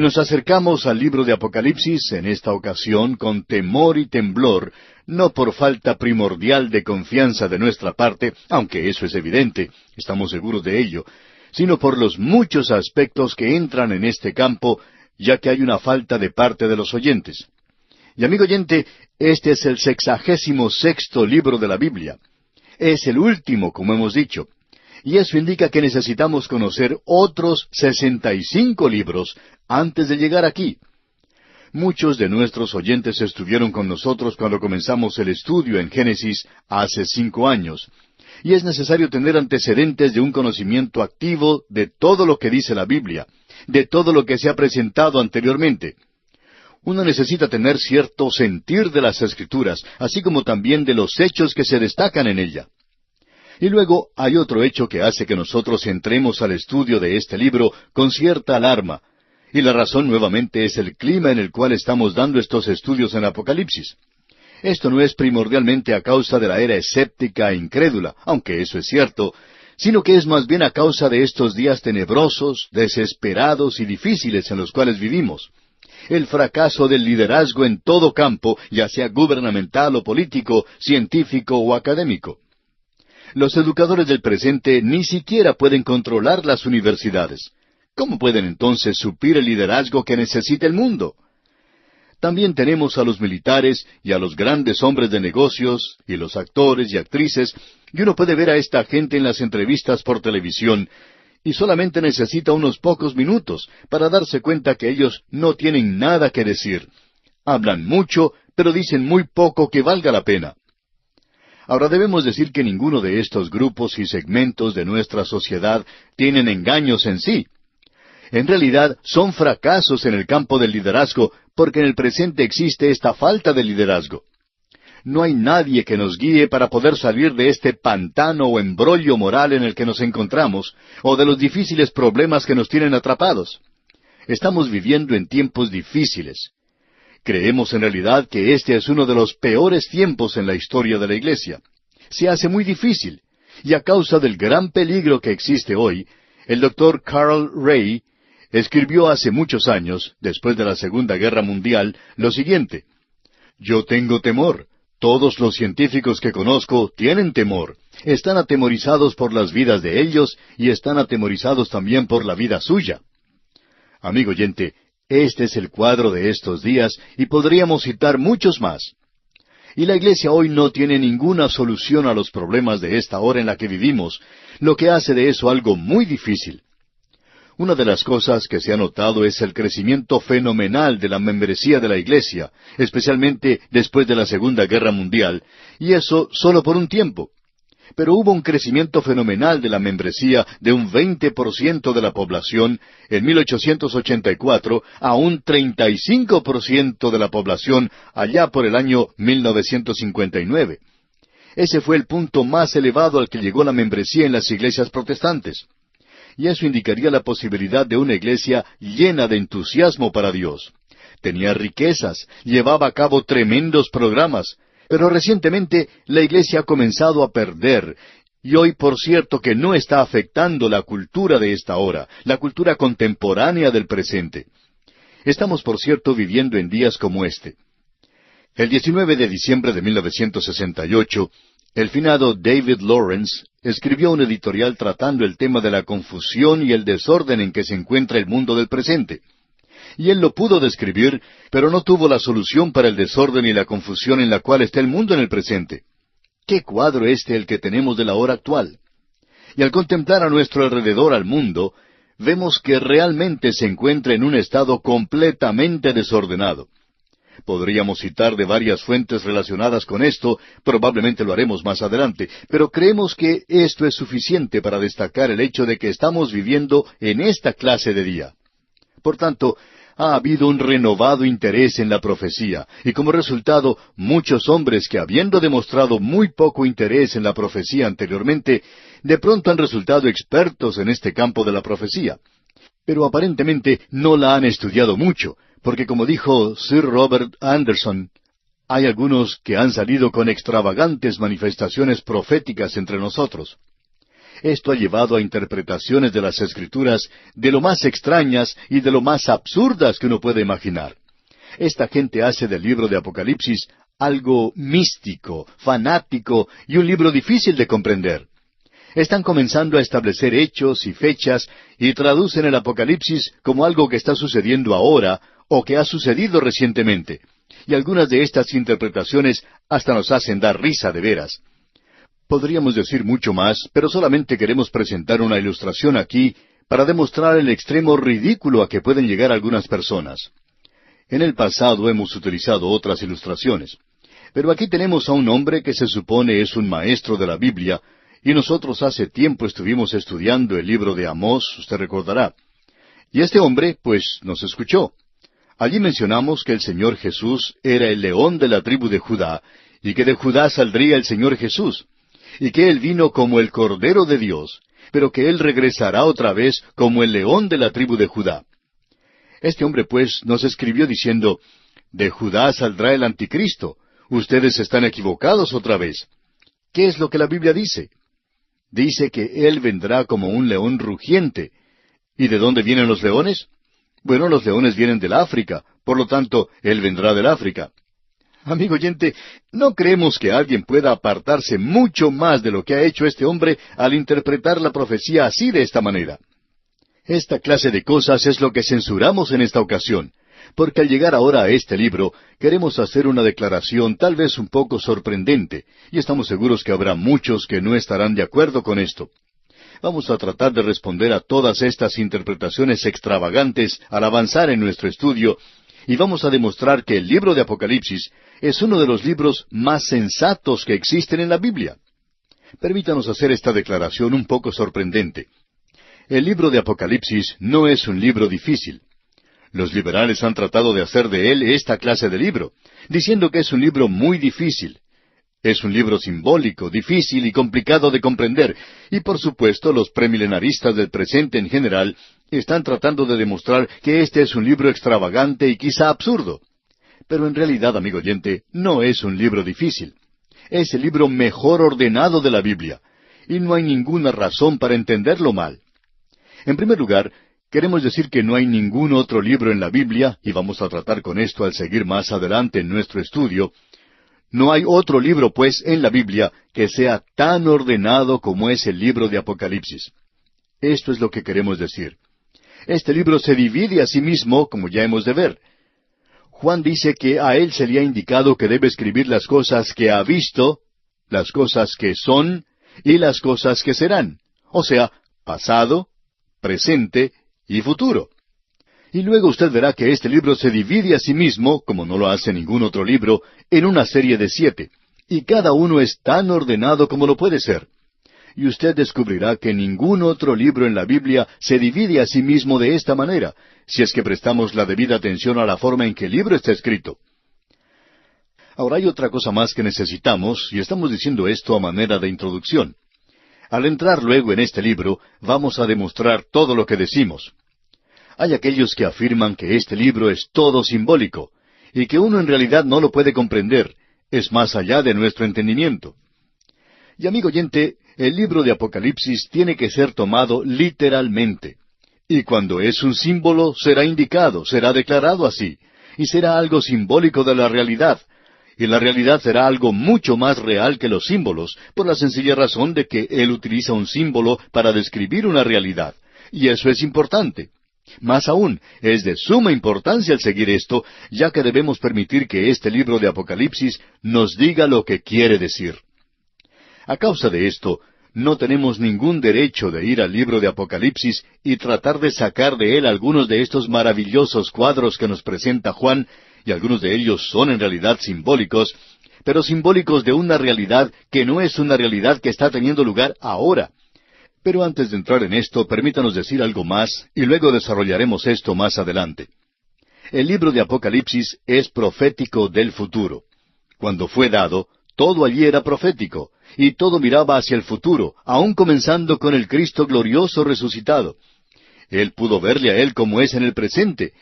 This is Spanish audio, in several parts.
Nos acercamos al libro de Apocalipsis en esta ocasión con temor y temblor, no por falta primordial de confianza de nuestra parte, aunque eso es evidente, estamos seguros de ello, sino por los muchos aspectos que entran en este campo, ya que hay una falta de parte de los oyentes. Y amigo oyente, este es el 66º libro de la Biblia. Es el último, como hemos dicho. Y eso indica que necesitamos conocer otros 65 libros antes de llegar aquí. Muchos de nuestros oyentes estuvieron con nosotros cuando comenzamos el estudio en Génesis hace 5 años. Y es necesario tener antecedentes de un conocimiento activo de todo lo que dice la Biblia, de todo lo que se ha presentado anteriormente. Uno necesita tener cierto sentir de las Escrituras, así como también de los hechos que se destacan en ella. Y luego hay otro hecho que hace que nosotros entremos al estudio de este libro con cierta alarma. Y la razón nuevamente es el clima en el cual estamos dando estos estudios en Apocalipsis. Esto no es primordialmente a causa de la era escéptica e incrédula, aunque eso es cierto, sino que es más bien a causa de estos días tenebrosos, desesperados y difíciles en los cuales vivimos. El fracaso del liderazgo en todo campo, ya sea gubernamental o político, científico o académico. Los educadores del presente ni siquiera pueden controlar las universidades. ¿Cómo pueden entonces suplir el liderazgo que necesita el mundo? También tenemos a los militares y a los grandes hombres de negocios y los actores y actrices, y uno puede ver a esta gente en las entrevistas por televisión, y solamente necesita unos pocos minutos para darse cuenta que ellos no tienen nada que decir. Hablan mucho, pero dicen muy poco que valga la pena. Ahora debemos decir que ninguno de estos grupos y segmentos de nuestra sociedad tienen engaños en sí. En realidad son fracasos en el campo del liderazgo porque en el presente existe esta falta de liderazgo. No hay nadie que nos guíe para poder salir de este pantano o embrollo moral en el que nos encontramos, o de los difíciles problemas que nos tienen atrapados. Estamos viviendo en tiempos difíciles. Creemos en realidad que este es uno de los peores tiempos en la historia de la Iglesia. Se hace muy difícil, y a causa del gran peligro que existe hoy, el doctor Carl Ray escribió hace muchos años, después de la Segunda Guerra Mundial, lo siguiente: «Yo tengo temor. Todos los científicos que conozco tienen temor. Están atemorizados por las vidas de ellos y están atemorizados también por la vida suya». Amigo oyente, este es el cuadro de estos días y podríamos citar muchos más. Y la Iglesia hoy no tiene ninguna solución a los problemas de esta hora en la que vivimos, lo que hace de eso algo muy difícil. Una de las cosas que se ha notado es el crecimiento fenomenal de la membresía de la Iglesia, especialmente después de la Segunda Guerra Mundial, y eso solo por un tiempo. Pero hubo un crecimiento fenomenal de la membresía de un 20% de la población en 1884 a un 35% de la población allá por el año 1959. Ese fue el punto más elevado al que llegó la membresía en las iglesias protestantes. Y eso indicaría la posibilidad de una iglesia llena de entusiasmo para Dios. Tenía riquezas, llevaba a cabo tremendos programas, pero recientemente la iglesia ha comenzado a perder, y hoy por cierto que no está afectando la cultura de esta hora, la cultura contemporánea del presente. Estamos por cierto viviendo en días como este. El 19 de diciembre de 1968, el finado David Lawrence escribió un editorial tratando el tema de la confusión y el desorden en que se encuentra el mundo del presente. Y él lo pudo describir, pero no tuvo la solución para el desorden y la confusión en la cual está el mundo en el presente. ¿Qué cuadro el que tenemos de la hora actual? Y al contemplar a nuestro alrededor al mundo, vemos que realmente se encuentra en un estado completamente desordenado. Podríamos citar de varias fuentes relacionadas con esto, probablemente lo haremos más adelante, pero creemos que esto es suficiente para destacar el hecho de que estamos viviendo en esta clase de día. Por tanto, ha habido un renovado interés en la profecía, y como resultado, muchos hombres que habiendo demostrado muy poco interés en la profecía anteriormente, de pronto han resultado expertos en este campo de la profecía. Pero aparentemente no la han estudiado mucho, porque como dijo Sir Robert Anderson, hay algunos que han salido con extravagantes manifestaciones proféticas entre nosotros. Esto ha llevado a interpretaciones de las Escrituras de lo más extrañas y de lo más absurdas que uno puede imaginar. Esta gente hace del libro de Apocalipsis algo místico, fanático y un libro difícil de comprender. Están comenzando a establecer hechos y fechas y traducen el Apocalipsis como algo que está sucediendo ahora o que ha sucedido recientemente. Y algunas de estas interpretaciones hasta nos hacen dar risa de veras. Podríamos decir mucho más, pero solamente queremos presentar una ilustración aquí para demostrar el extremo ridículo a que pueden llegar algunas personas. En el pasado hemos utilizado otras ilustraciones, pero aquí tenemos a un hombre que se supone es un maestro de la Biblia, y nosotros hace tiempo estuvimos estudiando el libro de Amós, usted recordará. Y este hombre, pues, nos escuchó. Allí mencionamos que el Señor Jesús era el león de la tribu de Judá, y que de Judá saldría el Señor Jesús, y que Él vino como el Cordero de Dios, pero que Él regresará otra vez como el león de la tribu de Judá. Este hombre, pues, nos escribió diciendo, de Judá saldrá el anticristo. Ustedes están equivocados otra vez. ¿Qué es lo que la Biblia dice? Dice que Él vendrá como un león rugiente. ¿Y de dónde vienen los leones? Bueno, los leones vienen del África, por lo tanto, Él vendrá del África. Amigo oyente, no creemos que alguien pueda apartarse mucho más de lo que ha hecho este hombre al interpretar la profecía así de esta manera. Esta clase de cosas es lo que censuramos en esta ocasión, porque al llegar ahora a este libro, queremos hacer una declaración tal vez un poco sorprendente, y estamos seguros que habrá muchos que no estarán de acuerdo con esto. Vamos a tratar de responder a todas estas interpretaciones extravagantes al avanzar en nuestro estudio, y vamos a demostrar que el libro de Apocalipsis es uno de los libros más sensatos que existen en la Biblia. Permítanos hacer esta declaración un poco sorprendente. El libro de Apocalipsis no es un libro difícil. Los liberales han tratado de hacer de él esta clase de libro, diciendo que es un libro muy difícil. Es un libro simbólico, difícil y complicado de comprender, y por supuesto los premilenaristas del presente en general están tratando de demostrar que este es un libro extravagante y quizá absurdo. Pero en realidad, amigo oyente, no es un libro difícil. Es el libro mejor ordenado de la Biblia, y no hay ninguna razón para entenderlo mal. En primer lugar, queremos decir que no hay ningún otro libro en la Biblia, y vamos a tratar con esto al seguir más adelante en nuestro estudio. No hay otro libro, pues, en la Biblia que sea tan ordenado como es el libro de Apocalipsis. Esto es lo que queremos decir. Este libro se divide a sí mismo, como ya hemos de ver. Juan dice que a él se le ha indicado que debe escribir las cosas que ha visto, las cosas que son y las cosas que serán. O sea, pasado, presente y futuro. Y luego usted verá que este libro se divide a sí mismo, como no lo hace ningún otro libro, en una serie de 7, y cada uno es tan ordenado como lo puede ser. Y usted descubrirá que ningún otro libro en la Biblia se divide a sí mismo de esta manera, si es que prestamos la debida atención a la forma en que el libro está escrito. Ahora hay otra cosa más que necesitamos, y estamos diciendo esto a manera de introducción. Al entrar luego en este libro, vamos a demostrar todo lo que decimos. Hay aquellos que afirman que este libro es todo simbólico, y que uno en realidad no lo puede comprender, es más allá de nuestro entendimiento. Y amigo oyente, el libro de Apocalipsis tiene que ser tomado literalmente. Y cuando es un símbolo, será indicado, será declarado así, y será algo simbólico de la realidad. Y la realidad será algo mucho más real que los símbolos, por la sencilla razón de que él utiliza un símbolo para describir una realidad. Y eso es importante. Más aún, es de suma importancia el seguir esto, ya que debemos permitir que este libro de Apocalipsis nos diga lo que quiere decir. A causa de esto, no tenemos ningún derecho de ir al libro de Apocalipsis y tratar de sacar de él algunos de estos maravillosos cuadros que nos presenta Juan, y algunos de ellos son en realidad simbólicos, pero simbólicos de una realidad que no es una realidad que está teniendo lugar ahora. Pero antes de entrar en esto, permítanos decir algo más, y luego desarrollaremos esto más adelante. El libro de Apocalipsis es profético del futuro. Cuando fue dado, todo allí era profético, y todo miraba hacia el futuro, aun comenzando con el Cristo glorioso resucitado. Él pudo verle a Él como es en el presente,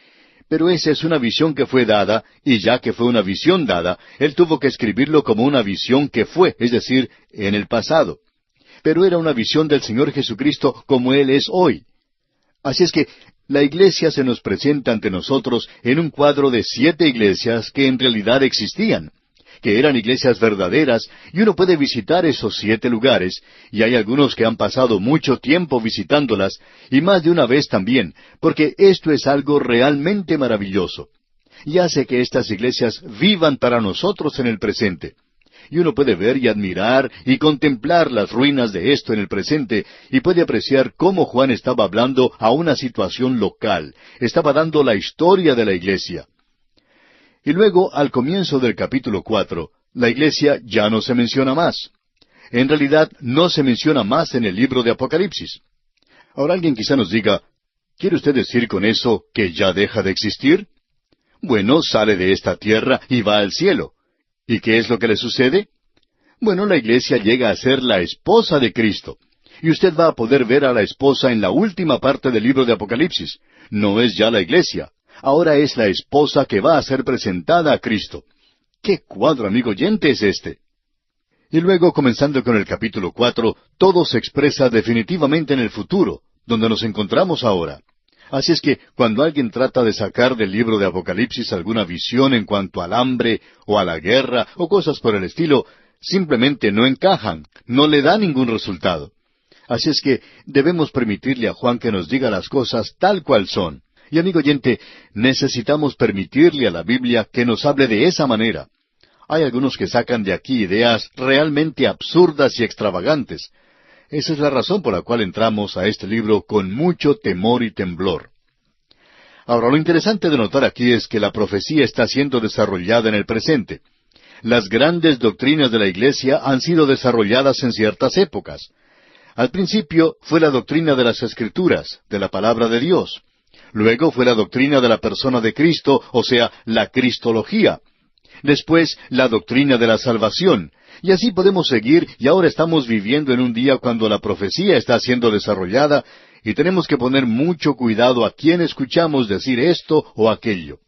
pero esa es una visión que fue dada, y ya que fue una visión dada, Él tuvo que escribirlo como una visión que fue, es decir, en el pasado. pero era una visión del Señor Jesucristo como Él es hoy. Así es que la iglesia se nos presenta ante nosotros en un cuadro de 7 iglesias que en realidad existían, que eran iglesias verdaderas, y uno puede visitar esos 7 lugares, y hay algunos que han pasado mucho tiempo visitándolas, y más de una vez también, porque esto es algo realmente maravilloso, y hace que estas iglesias vivan para nosotros en el presente. Y uno puede ver y admirar y contemplar las ruinas de esto en el presente, y puede apreciar cómo Juan estaba hablando a una situación local, estaba dando la historia de la iglesia. Y luego, al comienzo del capítulo 4, la iglesia ya no se menciona más. En realidad, no se menciona más en el libro de Apocalipsis. Ahora alguien quizá nos diga, ¿quiere usted decir con eso que ya deja de existir? Bueno, sale de esta tierra y va al cielo. ¿Y qué es lo que le sucede? Bueno, la iglesia llega a ser la esposa de Cristo. Y usted va a poder ver a la esposa en la última parte del libro de Apocalipsis. No es ya la iglesia. Ahora es la esposa que va a ser presentada a Cristo. ¡Qué cuadro, amigo oyente, es este! Y luego, comenzando con el capítulo 4, todo se expresa definitivamente en el futuro, donde nos encontramos ahora. Así es que cuando alguien trata de sacar del libro de Apocalipsis alguna visión en cuanto al hambre, o a la guerra, o cosas por el estilo, simplemente no encajan, no le da ningún resultado. Así es que debemos permitirle a Juan que nos diga las cosas tal cual son. Y amigo oyente, necesitamos permitirle a la Biblia que nos hable de esa manera. Hay algunos que sacan de aquí ideas realmente absurdas y extravagantes. Esa es la razón por la cual entramos a este libro con mucho temor y temblor. Ahora, lo interesante de notar aquí es que la profecía está siendo desarrollada en el presente. Las grandes doctrinas de la Iglesia han sido desarrolladas en ciertas épocas. Al principio fue la doctrina de las Escrituras, de la palabra de Dios. Luego fue la doctrina de la persona de Cristo, o sea, la cristología. Después, la doctrina de la salvación. Y así podemos seguir, y ahora estamos viviendo en un día cuando la profecía está siendo desarrollada, y tenemos que poner mucho cuidado a quién escuchamos decir esto o aquello.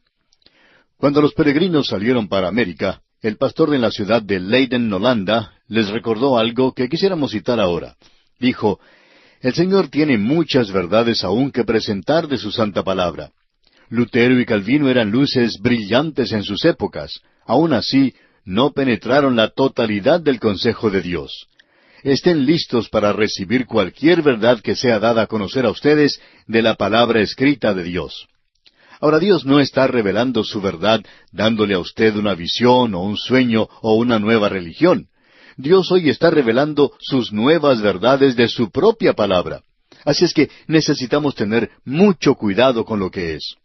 Cuando los peregrinos salieron para América, el pastor de la ciudad de Leiden, Holanda, les recordó algo que quisiéramos citar ahora. Dijo, «El Señor tiene muchas verdades aún que presentar de su santa palabra. Lutero y Calvino eran luces brillantes en sus épocas. Aún así, no penetraron la totalidad del consejo de Dios. Estén listos para recibir cualquier verdad que sea dada a conocer a ustedes de la palabra escrita de Dios». Ahora, Dios no está revelando su verdad dándole a usted una visión o un sueño o una nueva religión. Dios hoy está revelando sus nuevas verdades de su propia palabra. Así es que necesitamos tener mucho cuidado con lo que es.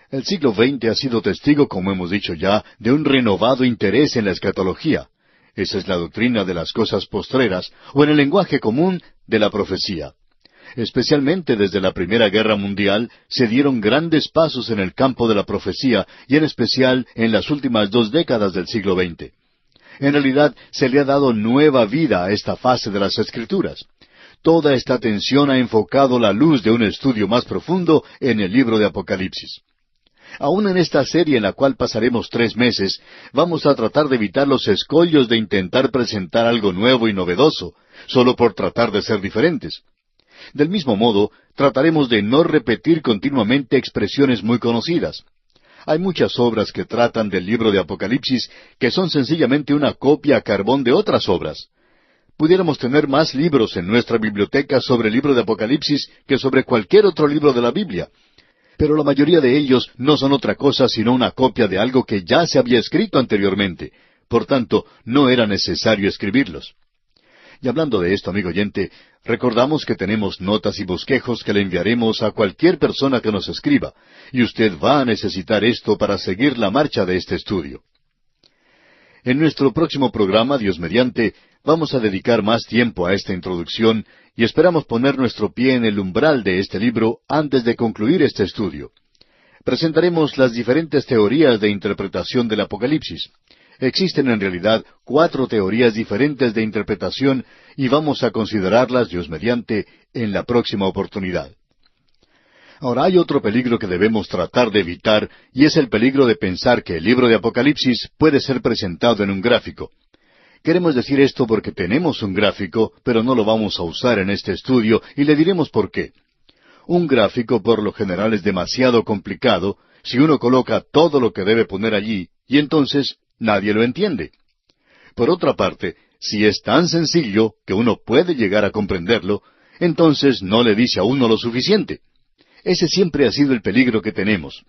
El siglo XX ha sido testigo, como hemos dicho ya, de un renovado interés en la escatología. Esa es la doctrina de las cosas postreras, o en el lenguaje común, de la profecía. Especialmente desde la Primera Guerra Mundial, se dieron grandes pasos en el campo de la profecía, y en especial en las últimas 2 décadas del siglo XX. En realidad, se le ha dado nueva vida a esta fase de las Escrituras. Toda esta atención ha enfocado la luz de un estudio más profundo en el libro de Apocalipsis. Aún en esta serie en la cual pasaremos 3 meses, vamos a tratar de evitar los escollos de intentar presentar algo nuevo y novedoso, solo por tratar de ser diferentes. Del mismo modo, trataremos de no repetir continuamente expresiones muy conocidas. Hay muchas obras que tratan del libro de Apocalipsis que son sencillamente una copia a carbón de otras obras. Pudiéramos tener más libros en nuestra biblioteca sobre el libro de Apocalipsis que sobre cualquier otro libro de la Biblia. Pero la mayoría de ellos no son otra cosa sino una copia de algo que ya se había escrito anteriormente. Por tanto, no era necesario escribirlos. Y hablando de esto, amigo oyente, recordamos que tenemos notas y bosquejos que le enviaremos a cualquier persona que nos escriba, y usted va a necesitar esto para seguir la marcha de este estudio. En nuestro próximo programa, Dios mediante, vamos a dedicar más tiempo a esta introducción y esperamos poner nuestro pie en el umbral de este libro antes de concluir este estudio. Presentaremos las diferentes teorías de interpretación del Apocalipsis. Existen en realidad 4 teorías diferentes de interpretación y vamos a considerarlas, Dios mediante, en la próxima oportunidad. Ahora, hay otro peligro que debemos tratar de evitar, y es el peligro de pensar que el libro de Apocalipsis puede ser presentado en un gráfico. Queremos decir esto porque tenemos un gráfico, pero no lo vamos a usar en este estudio, y le diremos por qué. Un gráfico por lo general es demasiado complicado si uno coloca todo lo que debe poner allí, y entonces nadie lo entiende. Por otra parte, si es tan sencillo que uno puede llegar a comprenderlo, entonces no le dice a uno lo suficiente. Ese siempre ha sido el peligro que tenemos.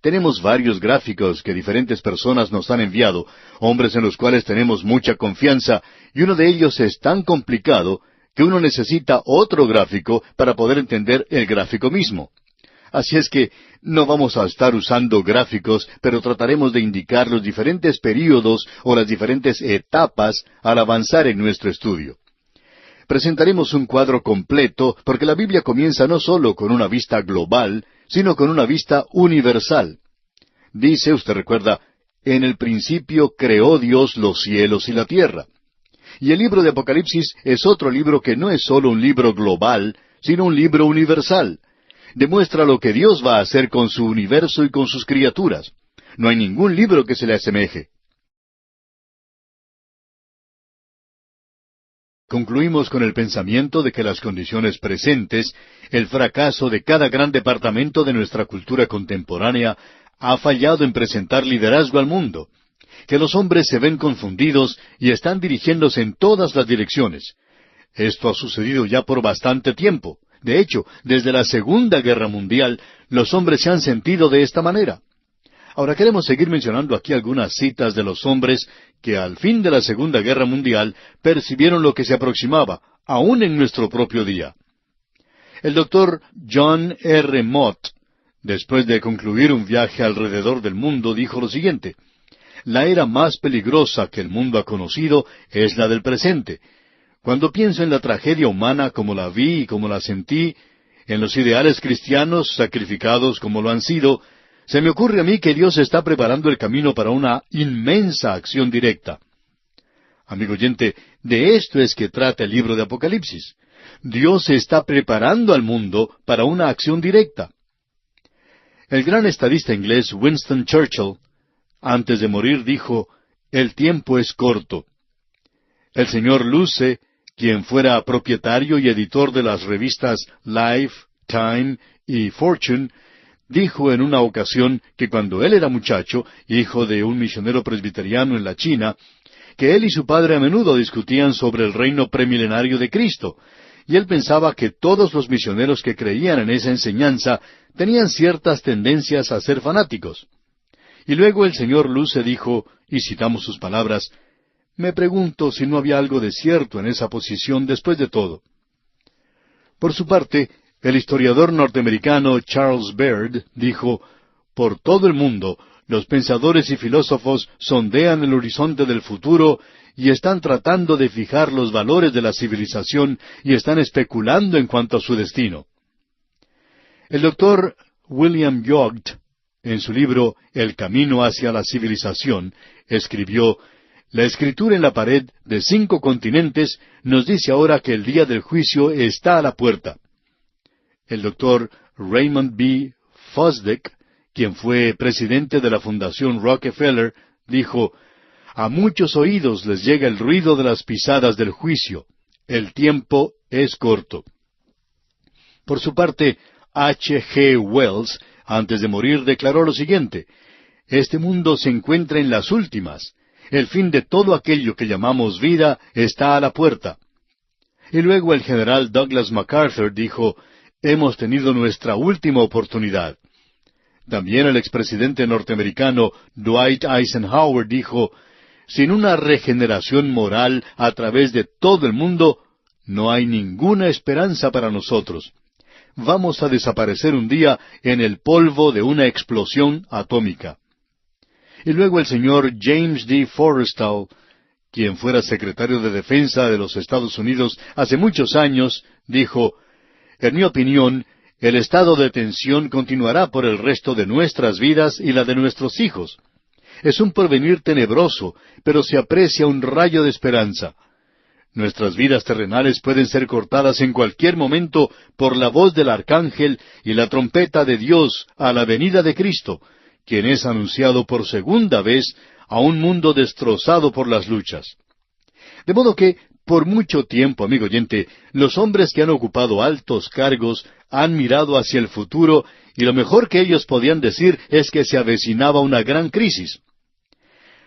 Tenemos varios gráficos que diferentes personas nos han enviado, hombres en los cuales tenemos mucha confianza, y uno de ellos es tan complicado que uno necesita otro gráfico para poder entender el gráfico mismo. Así es que no vamos a estar usando gráficos, pero trataremos de indicar los diferentes períodos o las diferentes etapas al avanzar en nuestro estudio. Presentaremos un cuadro completo porque la Biblia comienza no solo con una vista global, sino con una vista universal. Dice, usted recuerda, en el principio creó Dios los cielos y la tierra. Y el libro de Apocalipsis es otro libro que no es solo un libro global, sino un libro universal. Demuestra lo que Dios va a hacer con su universo y con sus criaturas. No hay ningún libro que se le asemeje. Concluimos con el pensamiento de que las condiciones presentes, el fracaso de cada gran departamento de nuestra cultura contemporánea, ha fallado en presentar liderazgo al mundo, que los hombres se ven confundidos y están dirigiéndose en todas las direcciones. Esto ha sucedido ya por bastante tiempo. De hecho, desde la Segunda Guerra Mundial, los hombres se han sentido de esta manera. Ahora queremos seguir mencionando aquí algunas citas de los hombres que al fin de la Segunda Guerra Mundial percibieron lo que se aproximaba, aún en nuestro propio día. El doctor John R. Mott, después de concluir un viaje alrededor del mundo, dijo lo siguiente: la era más peligrosa que el mundo ha conocido es la del presente. Cuando pienso en la tragedia humana como la vi y como la sentí, en los ideales cristianos sacrificados como lo han sido, se me ocurre a mí que Dios está preparando el camino para una inmensa acción directa. Amigo oyente, de esto es que trata el libro de Apocalipsis. Dios está preparando al mundo para una acción directa. El gran estadista inglés Winston Churchill, antes de morir, dijo: el tiempo es corto. El señor Luce, quien fuera propietario y editor de las revistas Life, Time y Fortune, dijo en una ocasión que cuando él era muchacho, hijo de un misionero presbiteriano en la China, que él y su padre a menudo discutían sobre el reino premilenario de Cristo, y él pensaba que todos los misioneros que creían en esa enseñanza tenían ciertas tendencias a ser fanáticos. Y luego el señor Luce dijo, y citamos sus palabras: me pregunto si no había algo de cierto en esa posición después de todo. Por su parte, el historiador norteamericano Charles Baird dijo: por todo el mundo, los pensadores y filósofos sondean el horizonte del futuro y están tratando de fijar los valores de la civilización y están especulando en cuanto a su destino. El doctor William Yoacht, en su libro El camino hacia la civilización, escribió: la escritura en la pared de 5 continentes nos dice ahora que el día del juicio está a la puerta. El doctor Raymond B. Fosdick, quien fue presidente de la Fundación Rockefeller, dijo: a muchos oídos les llega el ruido de las pisadas del juicio. El tiempo es corto. Por su parte, H. G. Wells, antes de morir, declaró lo siguiente: este mundo se encuentra en las últimas. El fin de todo aquello que llamamos vida está a la puerta. Y luego el general Douglas MacArthur dijo: hemos tenido nuestra última oportunidad. También el expresidente norteamericano Dwight Eisenhower dijo: sin una regeneración moral a través de todo el mundo, no hay ninguna esperanza para nosotros. Vamos a desaparecer un día en el polvo de una explosión atómica. Y luego el señor James D. Forrestal, quien fuera secretario de Defensa de los Estados Unidos hace muchos años, dijo: en mi opinión, el estado de tensión continuará por el resto de nuestras vidas y la de nuestros hijos. Es un porvenir tenebroso, pero se aprecia un rayo de esperanza. Nuestras vidas terrenales pueden ser cortadas en cualquier momento por la voz del arcángel y la trompeta de Dios a la venida de Cristo, quien es anunciado por segunda vez a un mundo destrozado por las luchas. De modo que, por mucho tiempo, amigo oyente, los hombres que han ocupado altos cargos han mirado hacia el futuro y lo mejor que ellos podían decir es que se avecinaba una gran crisis.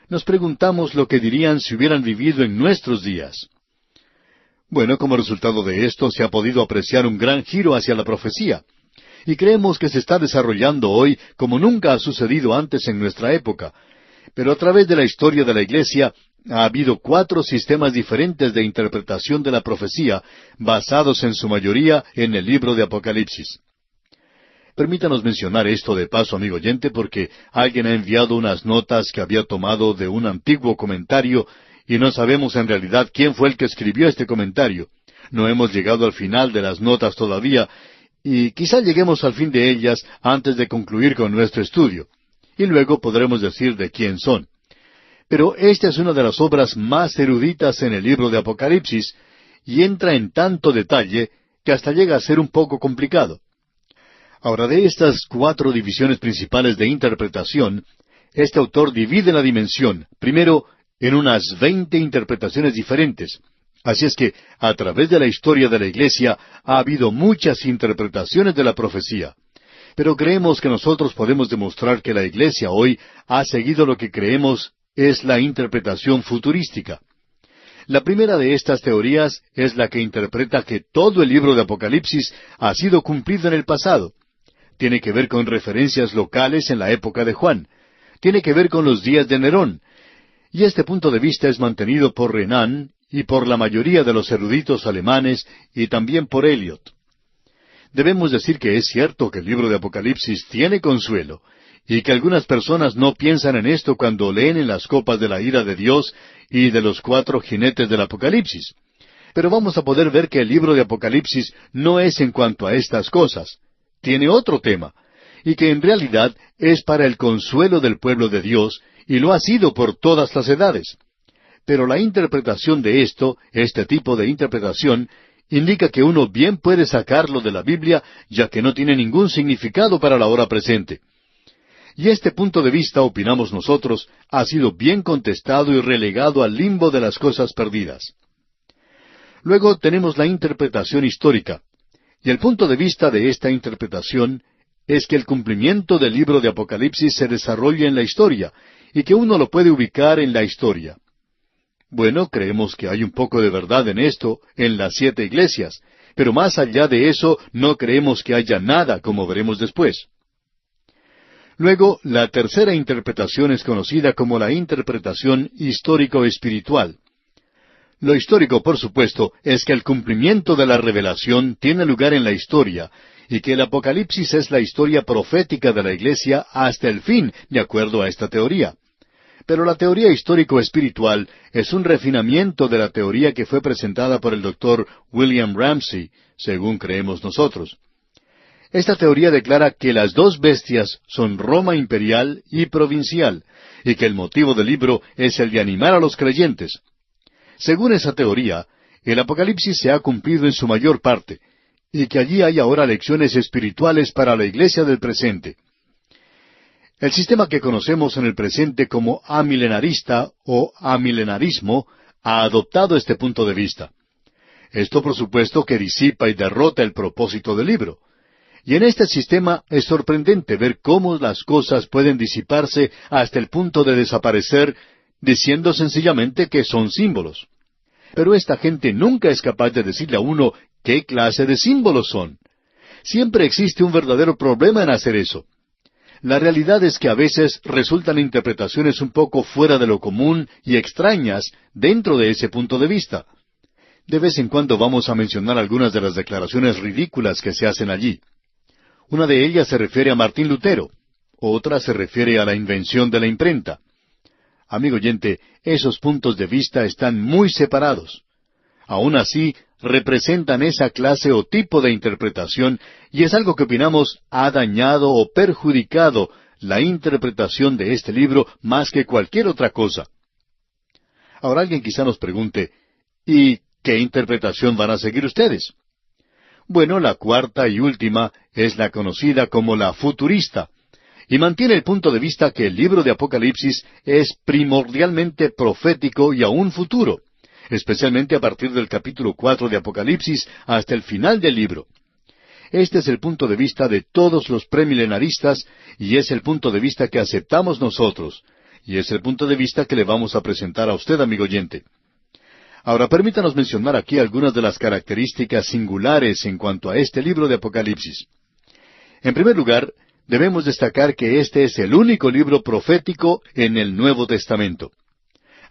Nos preguntamos lo que dirían si hubieran vivido en nuestros días. Bueno, como resultado de esto se ha podido apreciar un gran giro hacia la profecía, y creemos que se está desarrollando hoy como nunca ha sucedido antes en nuestra época. Pero a través de la historia de la Iglesia ha habido 4 sistemas diferentes de interpretación de la profecía, basados en su mayoría en el libro de Apocalipsis. Permítanos mencionar esto de paso, amigo oyente, porque alguien ha enviado unas notas que había tomado de un antiguo comentario y no sabemos en realidad quién fue el que escribió este comentario. No hemos llegado al final de las notas todavía y quizá lleguemos al fin de ellas antes de concluir con nuestro estudio. Y luego podremos decir de quién son. Pero esta es una de las obras más eruditas en el libro de Apocalipsis y entra en tanto detalle que hasta llega a ser un poco complicado. Ahora, de estas 4 divisiones principales de interpretación, este autor divide la dimensión, primero, en unas 20 interpretaciones diferentes. Así es que, a través de la historia de la Iglesia, ha habido muchas interpretaciones de la profecía. Pero creemos que nosotros podemos demostrar que la Iglesia hoy ha seguido lo que creemos es la interpretación futurística. La primera de estas teorías es la que interpreta que todo el libro de Apocalipsis ha sido cumplido en el pasado. Tiene que ver con referencias locales en la época de Juan. Tiene que ver con los días de Nerón. Y este punto de vista es mantenido por Renan y por la mayoría de los eruditos alemanes y también por Eliot. Debemos decir que es cierto que el libro de Apocalipsis tiene consuelo, y que algunas personas no piensan en esto cuando leen en las copas de la ira de Dios y de los 4 jinetes del Apocalipsis. Pero vamos a poder ver que el libro de Apocalipsis no es en cuanto a estas cosas. Tiene otro tema, y que en realidad es para el consuelo del pueblo de Dios, y lo ha sido por todas las edades. Pero la interpretación de esto, este tipo de interpretación, indica que uno bien puede sacarlo de la Biblia, ya que no tiene ningún significado para la hora presente. Y este punto de vista, opinamos nosotros, ha sido bien contestado y relegado al limbo de las cosas perdidas. Luego tenemos la interpretación histórica. Y el punto de vista de esta interpretación es que el cumplimiento del libro de Apocalipsis se desarrolla en la historia, y que uno lo puede ubicar en la historia. Bueno, creemos que hay un poco de verdad en esto, en las 7 iglesias, pero más allá de eso no creemos que haya nada, como veremos después. Luego, la tercera interpretación es conocida como la interpretación histórico-espiritual. Lo histórico, por supuesto, es que el cumplimiento de la revelación tiene lugar en la historia, y que el Apocalipsis es la historia profética de la Iglesia hasta el fin, de acuerdo a esta teoría. Pero la teoría histórico-espiritual es un refinamiento de la teoría que fue presentada por el Dr. William Ramsey, según creemos nosotros. Esta teoría declara que las 2 bestias son Roma imperial y provincial, y que el motivo del libro es el de animar a los creyentes. Según esa teoría, el Apocalipsis se ha cumplido en su mayor parte, y que allí hay ahora lecciones espirituales para la iglesia del presente. El sistema que conocemos en el presente como amilenarista o amilenarismo ha adoptado este punto de vista. Esto, por supuesto, que disipa y derrota el propósito del libro. Y en este sistema es sorprendente ver cómo las cosas pueden disiparse hasta el punto de desaparecer, diciendo sencillamente que son símbolos. Pero esta gente nunca es capaz de decirle a uno qué clase de símbolos son. Siempre existe un verdadero problema en hacer eso. La realidad es que a veces resultan interpretaciones un poco fuera de lo común y extrañas dentro de ese punto de vista. De vez en cuando vamos a mencionar algunas de las declaraciones ridículas que se hacen allí. Una de ellas se refiere a Martín Lutero, otra se refiere a la invención de la imprenta. Amigo oyente, esos puntos de vista están muy separados. Aún así, representan esa clase o tipo de interpretación, y es algo que opinamos ha dañado o perjudicado la interpretación de este libro más que cualquier otra cosa. Ahora alguien quizá nos pregunte, ¿y qué interpretación van a seguir ustedes? Bueno, la cuarta y última es la conocida como la futurista, y mantiene el punto de vista que el libro de Apocalipsis es primordialmente profético y aún futuro, especialmente a partir del capítulo 4 de Apocalipsis hasta el final del libro. Este es el punto de vista de todos los premilenaristas y es el punto de vista que aceptamos nosotros. Y es el punto de vista que le vamos a presentar a usted, amigo oyente. Ahora, permítanos mencionar aquí algunas de las características singulares en cuanto a este libro de Apocalipsis. En primer lugar, debemos destacar que este es el único libro profético en el Nuevo Testamento.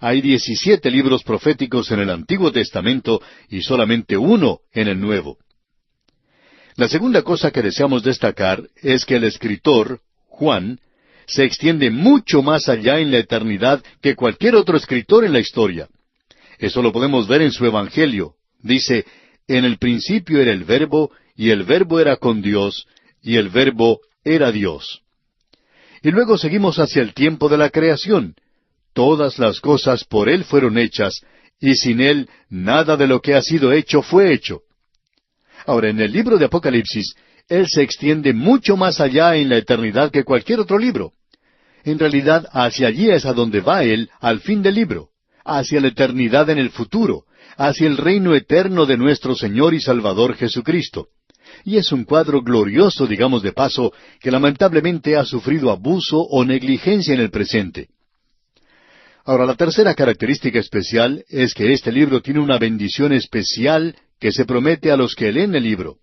Hay 17 libros proféticos en el Antiguo Testamento y solamente uno en el Nuevo. La segunda cosa que deseamos destacar es que el escritor, Juan, se extiende mucho más allá en la eternidad que cualquier otro escritor en la historia. Eso lo podemos ver en su Evangelio. Dice, en el principio era el Verbo, y el Verbo era con Dios, y el Verbo era Dios. Y luego seguimos hacia el tiempo de la creación. Todas las cosas por Él fueron hechas, y sin Él nada de lo que ha sido hecho fue hecho. Ahora, en el libro de Apocalipsis, Él se extiende mucho más allá en la eternidad que cualquier otro libro. En realidad, hacia allí es a donde va Él al fin del libro, hacia la eternidad en el futuro, hacia el reino eterno de nuestro Señor y Salvador Jesucristo. Y es un cuadro glorioso, digamos de paso, que lamentablemente ha sufrido abuso o negligencia en el presente. Ahora, la tercera característica especial es que este libro tiene una bendición especial que se promete a los que leen el libro.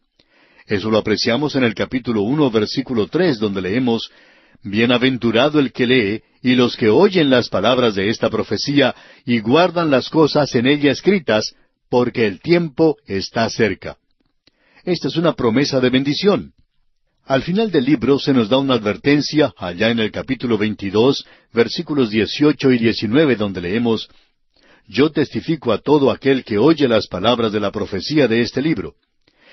Eso lo apreciamos en el capítulo 1, versículo 3, donde leemos, Bienaventurado el que lee, y los que oyen las palabras de esta profecía, y guardan las cosas en ella escritas, porque el tiempo está cerca. Esta es una promesa de bendición. Al final del libro se nos da una advertencia, allá en el capítulo 22, versículos 18 y 19, donde leemos, Yo testifico a todo aquel que oye las palabras de la profecía de este libro.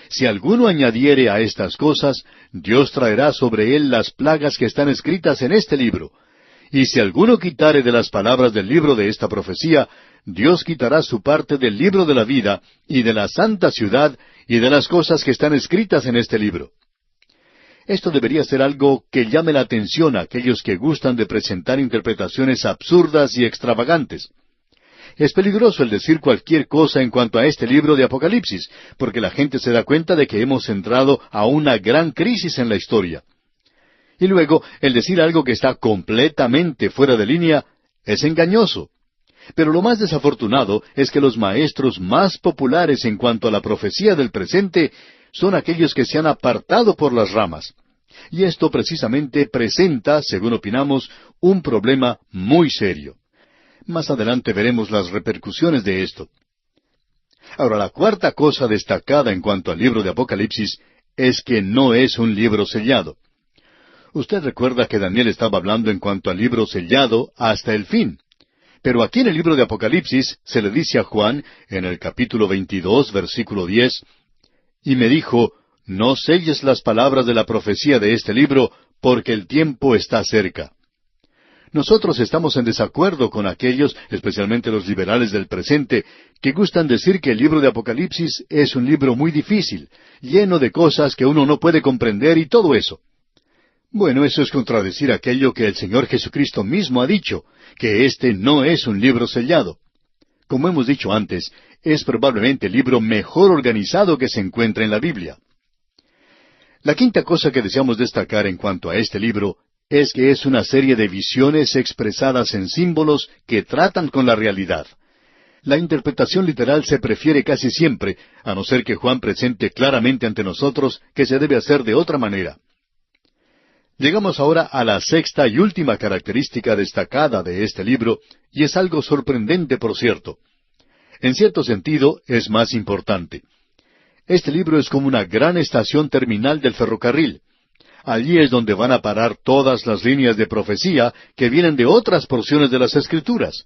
Si alguno añadiere a estas cosas, Dios traerá sobre él las plagas que están escritas en este libro. Y si alguno quitare de las palabras del libro de esta profecía, Dios quitará su parte del libro de la vida, y de la santa ciudad, y de las cosas que están escritas en este libro. Esto debería ser algo que llame la atención a aquellos que gustan de presentar interpretaciones absurdas y extravagantes. Es peligroso el decir cualquier cosa en cuanto a este libro de Apocalipsis, porque la gente se da cuenta de que hemos entrado a una gran crisis en la historia. Y luego, el decir algo que está completamente fuera de línea es engañoso. Pero lo más desafortunado es que los maestros más populares en cuanto a la profecía del presente son aquellos que se han apartado por las ramas. Y esto precisamente presenta, según opinamos, un problema muy serio. Más adelante veremos las repercusiones de esto. Ahora, la cuarta cosa destacada en cuanto al libro de Apocalipsis es que no es un libro sellado. Usted recuerda que Daniel estaba hablando en cuanto al libro sellado hasta el fin. Pero aquí en el libro de Apocalipsis se le dice a Juan, en el capítulo 22, versículo 10, Y me dijo, No selles las palabras de la profecía de este libro, porque el tiempo está cerca. Nosotros estamos en desacuerdo con aquellos, especialmente los liberales del presente, que gustan decir que el libro de Apocalipsis es un libro muy difícil, lleno de cosas que uno no puede comprender y todo eso. Bueno, eso es contradecir aquello que el Señor Jesucristo mismo ha dicho, que este no es un libro sellado. Como hemos dicho antes, es probablemente el libro mejor organizado que se encuentra en la Biblia. La quinta cosa que deseamos destacar en cuanto a este libro es que es una serie de visiones expresadas en símbolos que tratan con la realidad. La interpretación literal se prefiere casi siempre, a no ser que Juan presente claramente ante nosotros que se debe hacer de otra manera. Llegamos ahora a la sexta y última característica destacada de este libro, y es algo sorprendente, por cierto. En cierto sentido, es más importante. Este libro es como una gran estación terminal del ferrocarril. Allí es donde van a parar todas las líneas de profecía que vienen de otras porciones de las Escrituras.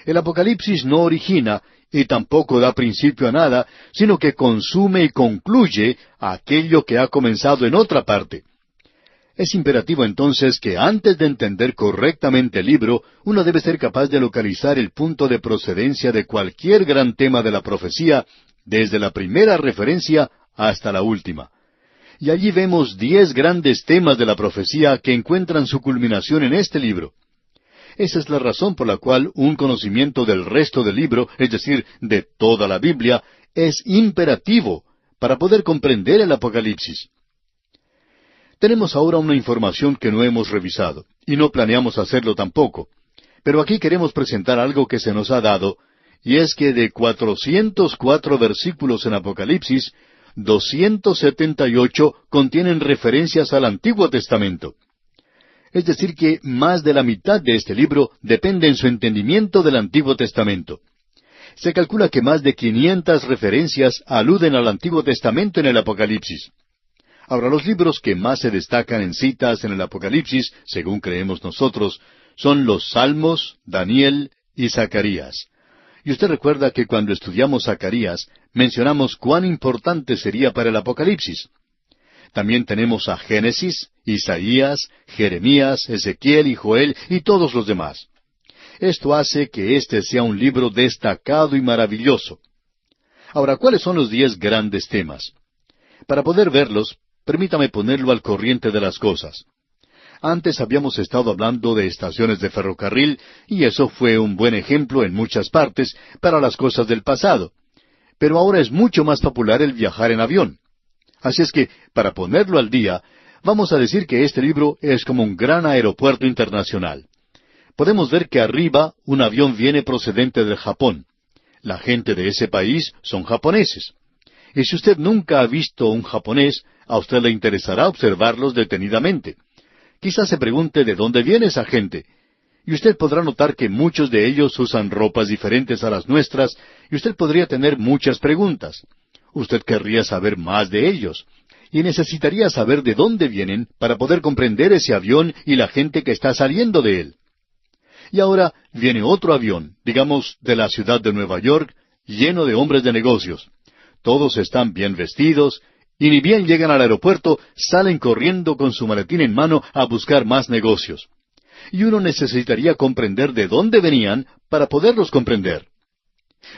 El Apocalipsis no origina y tampoco da principio a nada, sino que consume y concluye aquello que ha comenzado en otra parte. Es imperativo entonces que antes de entender correctamente el libro, uno debe ser capaz de localizar el punto de procedencia de cualquier gran tema de la profecía, desde la primera referencia hasta la última. Y allí vemos 10 grandes temas de la profecía que encuentran su culminación en este libro. Esa es la razón por la cual un conocimiento del resto del libro, es decir, de toda la Biblia, es imperativo para poder comprender el Apocalipsis. Tenemos ahora una información que no hemos revisado, y no planeamos hacerlo tampoco. Pero aquí queremos presentar algo que se nos ha dado, y es que de 404 versículos en Apocalipsis, 278 contienen referencias al Antiguo Testamento. Es decir, que más de la mitad de este libro depende en su entendimiento del Antiguo Testamento. Se calcula que más de 500 referencias aluden al Antiguo Testamento en el Apocalipsis. Ahora, los libros que más se destacan en citas en el Apocalipsis, según creemos nosotros, son los Salmos, Daniel y Zacarías. Y usted recuerda que cuando estudiamos Zacarías, mencionamos cuán importante sería para el Apocalipsis. También tenemos a Génesis, Isaías, Jeremías, Ezequiel y Joel y todos los demás. Esto hace que este sea un libro destacado y maravilloso. Ahora, ¿cuáles son los 10 grandes temas? Para poder verlos, permítame ponerlo al corriente de las cosas. Antes habíamos estado hablando de estaciones de ferrocarril, y eso fue un buen ejemplo en muchas partes para las cosas del pasado. Pero ahora es mucho más popular el viajar en avión. Así es que, para ponerlo al día, vamos a decir que este libro es como un gran aeropuerto internacional. Podemos ver que arriba un avión viene procedente del Japón. La gente de ese país son japoneses. Y si usted nunca ha visto un japonés, a usted le interesará observarlos detenidamente. Quizás se pregunte de dónde viene esa gente. Y usted podrá notar que muchos de ellos usan ropas diferentes a las nuestras, y usted podría tener muchas preguntas. Usted querría saber más de ellos, y necesitaría saber de dónde vienen para poder comprender ese avión y la gente que está saliendo de él. Y ahora viene otro avión, digamos de la ciudad de Nueva York, lleno de hombres de negocios. Todos están bien vestidos, y ni bien llegan al aeropuerto, salen corriendo con su maletín en mano a buscar más negocios. Y uno necesitaría comprender de dónde venían para poderlos comprender.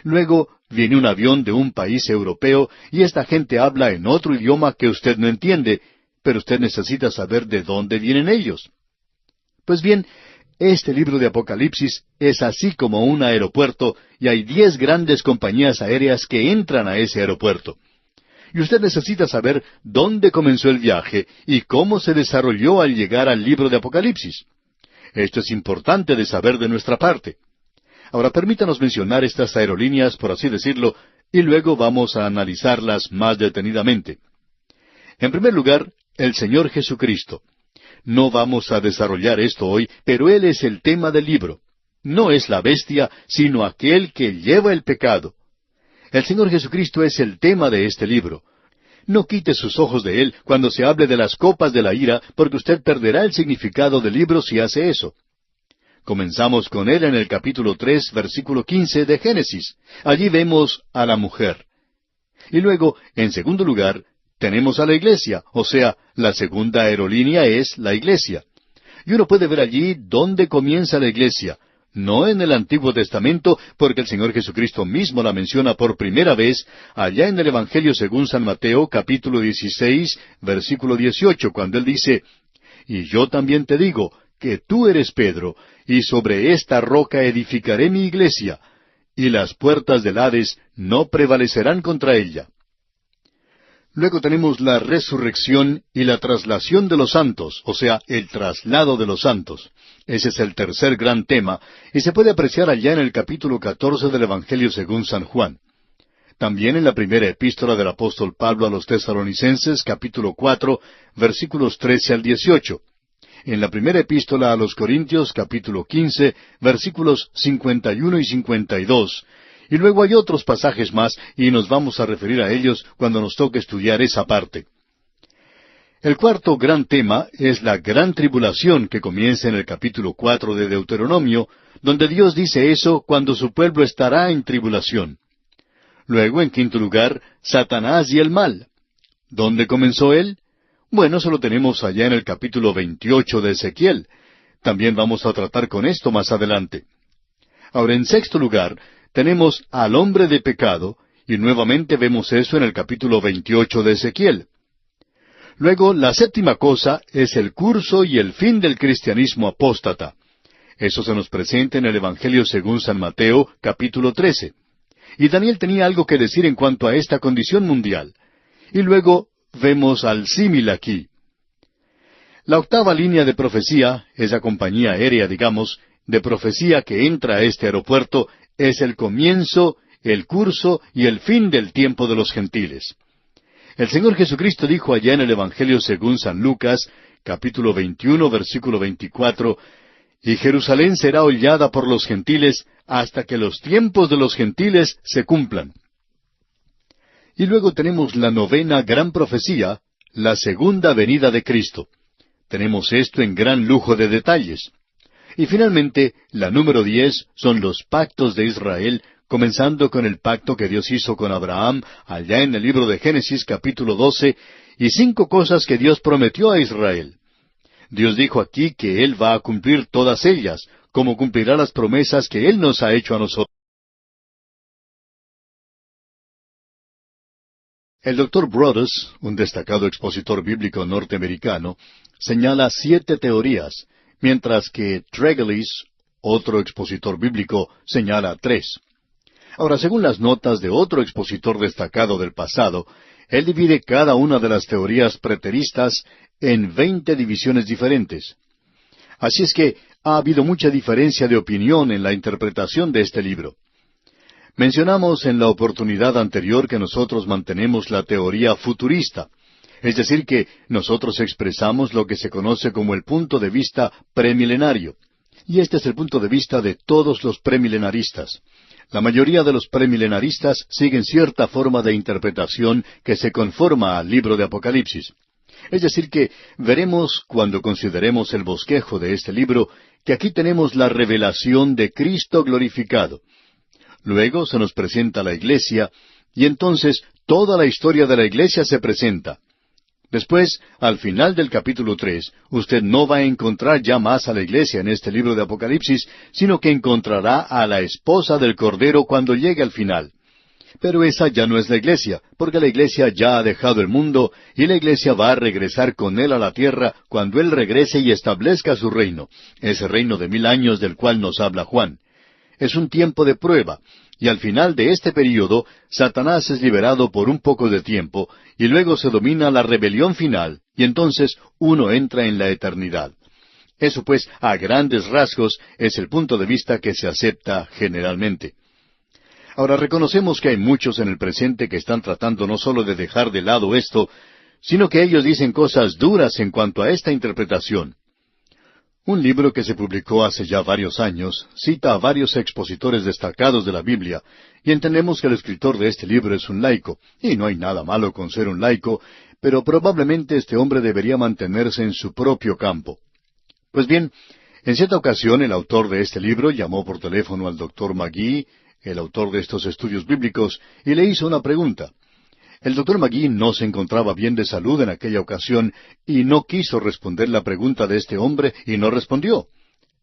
Luego viene un avión de un país europeo y esta gente habla en otro idioma que usted no entiende, pero usted necesita saber de dónde vienen ellos. Pues bien, este libro de Apocalipsis es así como un aeropuerto y hay 10 grandes compañías aéreas que entran a ese aeropuerto. Y usted necesita saber dónde comenzó el viaje y cómo se desarrolló al llegar al libro de Apocalipsis. Esto es importante de saber de nuestra parte. Ahora permítanos mencionar estas aerolíneas, por así decirlo, y luego vamos a analizarlas más detenidamente. En primer lugar, el Señor Jesucristo. No vamos a desarrollar esto hoy, pero Él es el tema del libro. No es la bestia, sino aquel que lleva el pecado. El Señor Jesucristo es el tema de este libro. No quite sus ojos de Él cuando se hable de las copas de la ira, porque usted perderá el significado del libro si hace eso. Comenzamos con Él en el capítulo 3, versículo 15 de Génesis. Allí vemos a la mujer. Y luego, en segundo lugar, tenemos a la iglesia, o sea, la segunda aerolínea es la iglesia. Y uno puede ver allí dónde comienza la iglesia. No en el Antiguo Testamento, porque el Señor Jesucristo mismo la menciona por primera vez allá en el Evangelio según San Mateo, capítulo 16, versículo 18, cuando Él dice, «Y yo también te digo, que tú eres Pedro, y sobre esta roca edificaré mi iglesia, y las puertas del Hades no prevalecerán contra ella». Luego tenemos la resurrección y la traslación de los santos, o sea, el traslado de los santos. Ese es el tercer gran tema, y se puede apreciar allá en el capítulo 14 del Evangelio según San Juan. También en la primera epístola del apóstol Pablo a los Tesalonicenses, capítulo 4, versículos 13 al 18. En la primera epístola a los Corintios, capítulo 15, versículos 51 y 52. Y luego hay otros pasajes más, y nos vamos a referir a ellos cuando nos toque estudiar esa parte. El cuarto gran tema es la gran tribulación que comienza en el capítulo 4 de Deuteronomio, donde Dios dice eso cuando su pueblo estará en tribulación. Luego, en quinto lugar, Satanás y el mal. ¿Dónde comenzó él? Bueno, eso lo tenemos allá en el capítulo 28 de Ezequiel. También vamos a tratar con esto más adelante. Ahora, en sexto lugar, tenemos al hombre de pecado, y nuevamente vemos eso en el capítulo 28 de Ezequiel. Luego, la séptima cosa es el curso y el fin del cristianismo apóstata. Eso se nos presenta en el Evangelio según San Mateo, capítulo 13. Y Daniel tenía algo que decir en cuanto a esta condición mundial. Y luego vemos al símil aquí. La octava línea de profecía, esa compañía aérea, digamos, de profecía que entra a este aeropuerto, es el comienzo, el curso y el fin del tiempo de los gentiles. El Señor Jesucristo dijo allá en el Evangelio según San Lucas, capítulo 21, versículo 24, «Y Jerusalén será hollada por los gentiles hasta que los tiempos de los gentiles se cumplan». Y luego tenemos la novena gran profecía, la segunda venida de Cristo. Tenemos esto en gran lujo de detalles. Y finalmente, la número 10 son los pactos de Israel, comenzando con el pacto que Dios hizo con Abraham, allá en el libro de Génesis capítulo 12, y 5 cosas que Dios prometió a Israel. Dios dijo aquí que Él va a cumplir todas ellas, como cumplirá las promesas que Él nos ha hecho a nosotros. El Dr. Broadus, un destacado expositor bíblico norteamericano, señala 7 teorías, mientras que Tregelles, otro expositor bíblico, señala 3. Ahora, según las notas de otro expositor destacado del pasado, él divide cada una de las teorías preteristas en 20 divisiones diferentes. Así es que ha habido mucha diferencia de opinión en la interpretación de este libro. Mencionamos en la oportunidad anterior que nosotros mantenemos la teoría futurista, es decir, que nosotros expresamos lo que se conoce como el punto de vista premilenario. Y este es el punto de vista de todos los premilenaristas. La mayoría de los premilenaristas siguen cierta forma de interpretación que se conforma al libro de Apocalipsis. Es decir que veremos, cuando consideremos el bosquejo de este libro, que aquí tenemos la revelación de Cristo glorificado. Luego se nos presenta la Iglesia, y entonces toda la historia de la Iglesia se presenta. Después, al final del capítulo 3, usted no va a encontrar ya más a la Iglesia en este libro de Apocalipsis, sino que encontrará a la esposa del Cordero cuando llegue al final. Pero esa ya no es la Iglesia, porque la Iglesia ya ha dejado el mundo, y la Iglesia va a regresar con Él a la tierra cuando Él regrese y establezca su reino, ese reino de 1000 años del cual nos habla Juan. Es un tiempo de prueba, y al final de este período, Satanás es liberado por un poco de tiempo, y luego se domina la rebelión final, y entonces uno entra en la eternidad. Eso pues, a grandes rasgos, es el punto de vista que se acepta generalmente. Ahora reconocemos que hay muchos en el presente que están tratando no solo de dejar de lado esto, sino que ellos dicen cosas duras en cuanto a esta interpretación. Un libro que se publicó hace ya varios años cita a varios expositores destacados de la Biblia, y entendemos que el escritor de este libro es un laico, y no hay nada malo con ser un laico, pero probablemente este hombre debería mantenerse en su propio campo. Pues bien, en cierta ocasión el autor de este libro llamó por teléfono al Dr. McGee, el autor de estos estudios bíblicos, y le hizo una pregunta. El Dr. McGee no se encontraba bien de salud en aquella ocasión y no quiso responder la pregunta de este hombre y no respondió.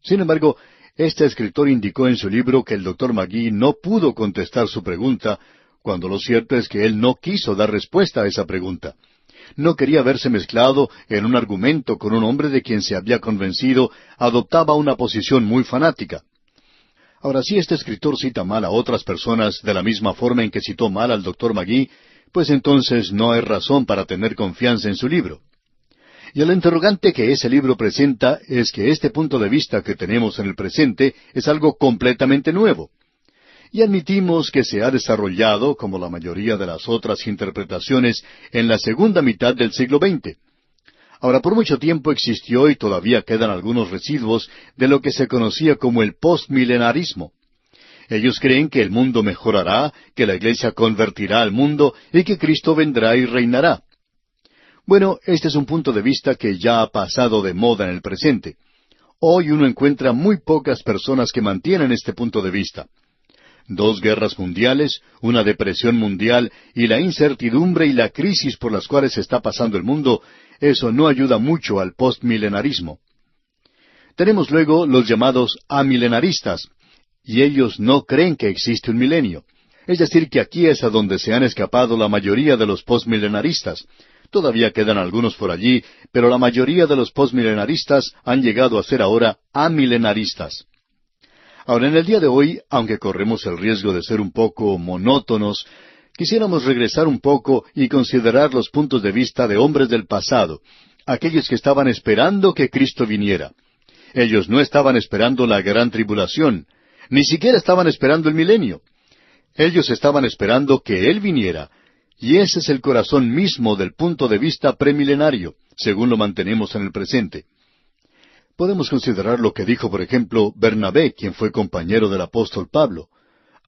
Sin embargo, este escritor indicó en su libro que el Dr. McGee no pudo contestar su pregunta, cuando lo cierto es que él no quiso dar respuesta a esa pregunta. No quería verse mezclado en un argumento con un hombre de quien se había convencido adoptaba una posición muy fanática. Ahora, si este escritor cita mal a otras personas de la misma forma en que citó mal al Dr. McGee, pues entonces no hay razón para tener confianza en su libro. Y el interrogante que ese libro presenta es que este punto de vista que tenemos en el presente es algo completamente nuevo. Y admitimos que se ha desarrollado, como la mayoría de las otras interpretaciones, en la segunda mitad del siglo XX. Ahora, por mucho tiempo existió y todavía quedan algunos residuos de lo que se conocía como el postmilenarismo. Ellos creen que el mundo mejorará, que la Iglesia convertirá al mundo y que Cristo vendrá y reinará. Bueno, este es un punto de vista que ya ha pasado de moda en el presente. Hoy uno encuentra muy pocas personas que mantienen este punto de vista. 2 guerras mundiales, una depresión mundial y la incertidumbre y la crisis por las cuales está pasando el mundo, eso no ayuda mucho al postmilenarismo. Tenemos luego los llamados amilenaristas, y ellos no creen que existe un milenio. Es decir, que aquí es a donde se han escapado la mayoría de los postmilenaristas. Todavía quedan algunos por allí, pero la mayoría de los postmilenaristas han llegado a ser ahora amilenaristas. Ahora, en el día de hoy, aunque corremos el riesgo de ser un poco monótonos, quisiéramos regresar un poco y considerar los puntos de vista de hombres del pasado, aquellos que estaban esperando que Cristo viniera. Ellos no estaban esperando la gran tribulación, ni siquiera estaban esperando el milenio. Ellos estaban esperando que Él viniera, y ese es el corazón mismo del punto de vista premilenario, según lo mantenemos en el presente. Podemos considerar lo que dijo, por ejemplo, Bernabé, quien fue compañero del apóstol Pablo.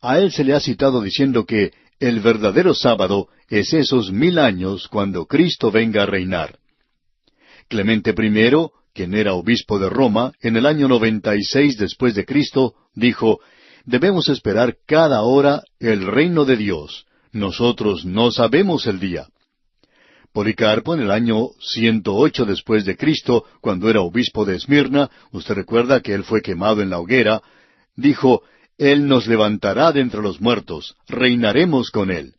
A él se le ha citado diciendo que el verdadero sábado es esos 1000 años cuando Cristo venga a reinar. Clemente I, quien era obispo de Roma, en el año 96 después de Cristo, dijo: debemos esperar cada hora el reino de Dios. Nosotros no sabemos el día. Policarpo, en el año 108 después de Cristo, cuando era obispo de Esmirna, usted recuerda que él fue quemado en la hoguera, dijo: Él nos levantará de entre los muertos, reinaremos con Él.